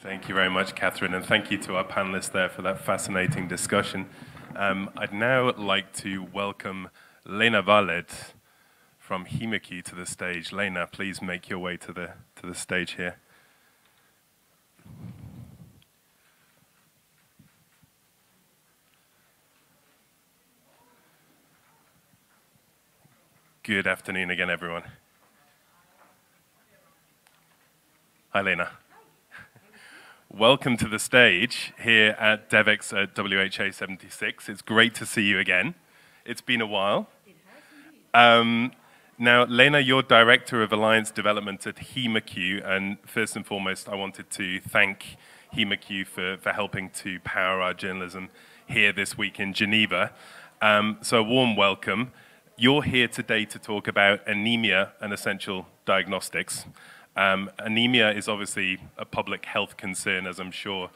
Thank you very much, Catherine, and thank you to our panelists there for that fascinating discussion. I'd now like to welcome Lena Wahlhed from HemoCue to the stage. Lena, please make your way to the stage here. Good afternoon again, everyone. Hi, Lena. Welcome to the stage here at Devex at WHA 76. It's great to see you again. It's been a while. It has indeed. Now, Lena, you're Director of Alliance Development at HemoCue, and first and foremost, I wanted to thank HemoCue for helping to power our journalism here this week in Geneva. So a warm welcome. You're here today to talk about anemia and essential diagnostics. Anemia is obviously a public health concern, as I'm sure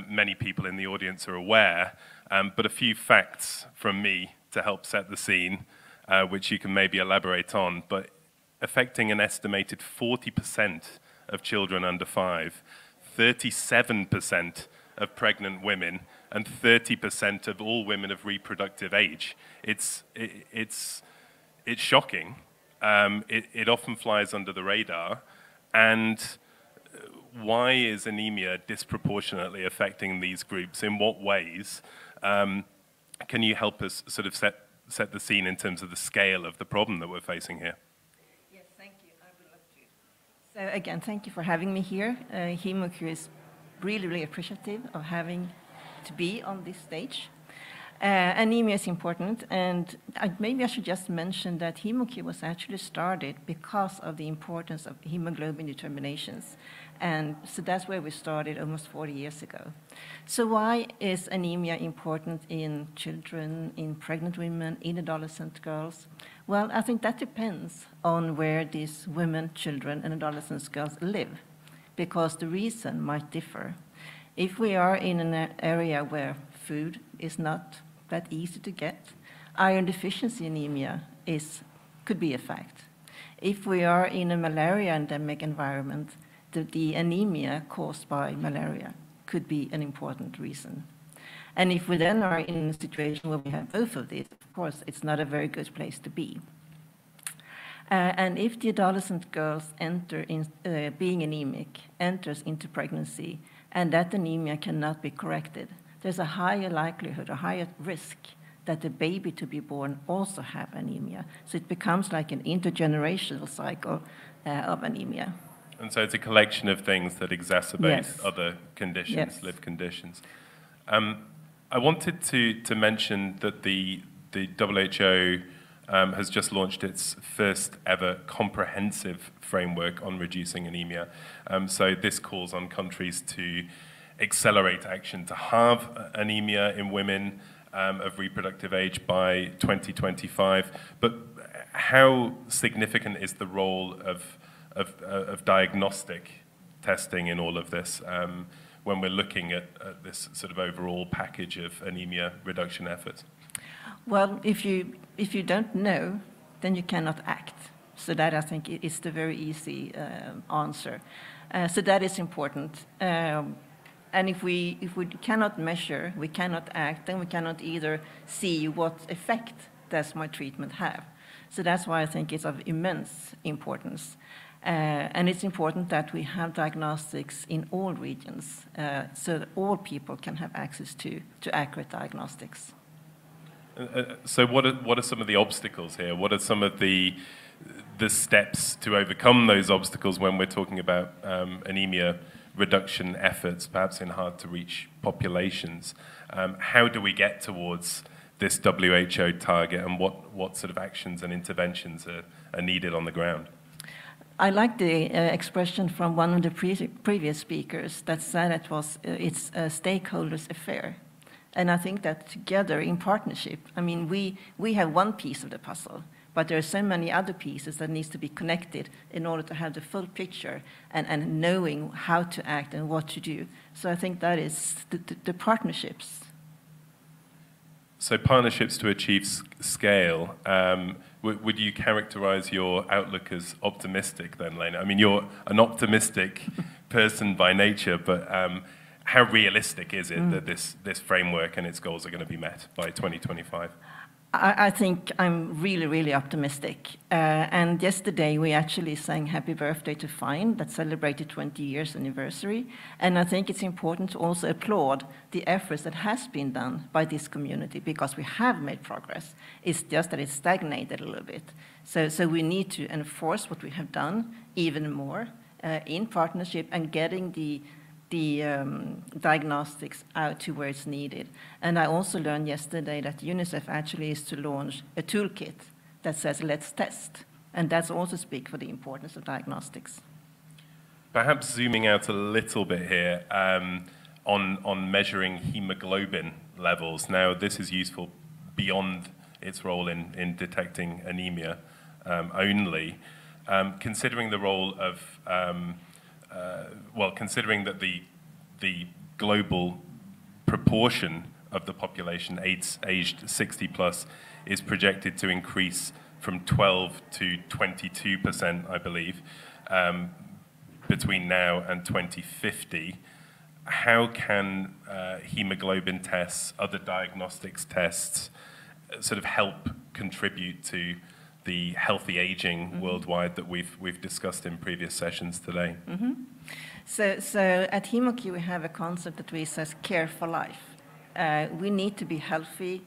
many people in the audience are aware, but a few facts from me to help set the scene, which you can maybe elaborate on, but affecting an estimated 40% of children under 5, 37% of pregnant women, and 30% of all women of reproductive age. It's shocking. It often flies under the radar. And why is anemia disproportionately affecting these groups? In what ways? Can you help us sort of set the scene in terms of the scale of the problem that we're facing here? Yes, thank you. I would love to. So again, thank you for having me here. HemoCue is really, really appreciative of having to be on this stage. Anemia is important, and maybe I should just mention that HemoCue was actually started because of the importance of hemoglobin determinations. And so that's where we started almost 40 years ago. So why is anemia important in children, in pregnant women, in adolescent girls? Well, I think that depends on where these women, children, and adolescent girls live, because the reason might differ. If we are in an area where food is not that easy to get, iron deficiency anemia could be a fact. If we are in a malaria endemic environment, the anemia caused by malaria could be an important reason. And if we then are in a situation where we have both of these, of course, it's not a very good place to be. And if the adolescent girls enter in, being anemic, enters into pregnancy, and that anemia cannot be corrected, there's a higher likelihood, a higher risk that the baby to be born also have anemia. So it becomes like an intergenerational cycle of anemia. And so it's a collection of things that exacerbate Yes. other conditions, Yes. live conditions. I wanted to mention that the WHO has just launched its first ever comprehensive framework on reducing anemia. So this calls on countries to accelerate action to halve anemia in women of reproductive age by 2025. But how significant is the role of diagnostic testing in all of this when we're looking at this sort of overall package of anemia reduction efforts? Well, if you don't know, then you cannot act. So that, I think, is the very easy answer. So that is important. And if we cannot measure, we cannot act, then we cannot either see what effect does my treatment have. So that's why I think it's of immense importance. And it's important that we have diagnostics in all regions so that all people can have access to accurate diagnostics. So what are some of the obstacles here? What are some of the steps to overcome those obstacles when we're talking about anemia reduction efforts, perhaps in hard-to-reach populations? How do we get towards this WHO target, and what sort of actions and interventions are needed on the ground? I like the expression from one of the previous speakers that said it's a stakeholders' affair. And I think that together, in partnership, I mean, we have one piece of the puzzle, but there are so many other pieces that needs to be connected in order to have the full picture and knowing how to act and what to do. So I think that is the partnerships. So partnerships to achieve scale. Would you characterize your outlook as optimistic then, Lena? I mean, you're an optimistic person by nature, but how realistic is it that this framework and its goals are going to be met by 2025? I think I'm really, really optimistic. And yesterday we actually sang Happy Birthday to FIND that celebrated 20 years anniversary. And I think it's important to also applaud the efforts that has been done by this community, because we have made progress. It's just that it's stagnated a little bit. So we need to enforce what we have done even more in partnership and getting the diagnostics out to where it's needed. And I also learned yesterday that UNICEF actually is to launch a toolkit that says, let's test. And that's also speak for the importance of diagnostics. Perhaps zooming out a little bit here on measuring hemoglobin levels. Now, this is useful beyond its role in detecting anemia only. Considering the role of considering that the global proportion of the population aged 60 plus is projected to increase from 12 to 22%, I believe, between now and 2050, how can hemoglobin tests, other diagnostics tests, sort of help contribute to the healthy aging worldwide that we've discussed in previous sessions today? So at HemoCue we have a concept that we says care for life. We need to be healthy.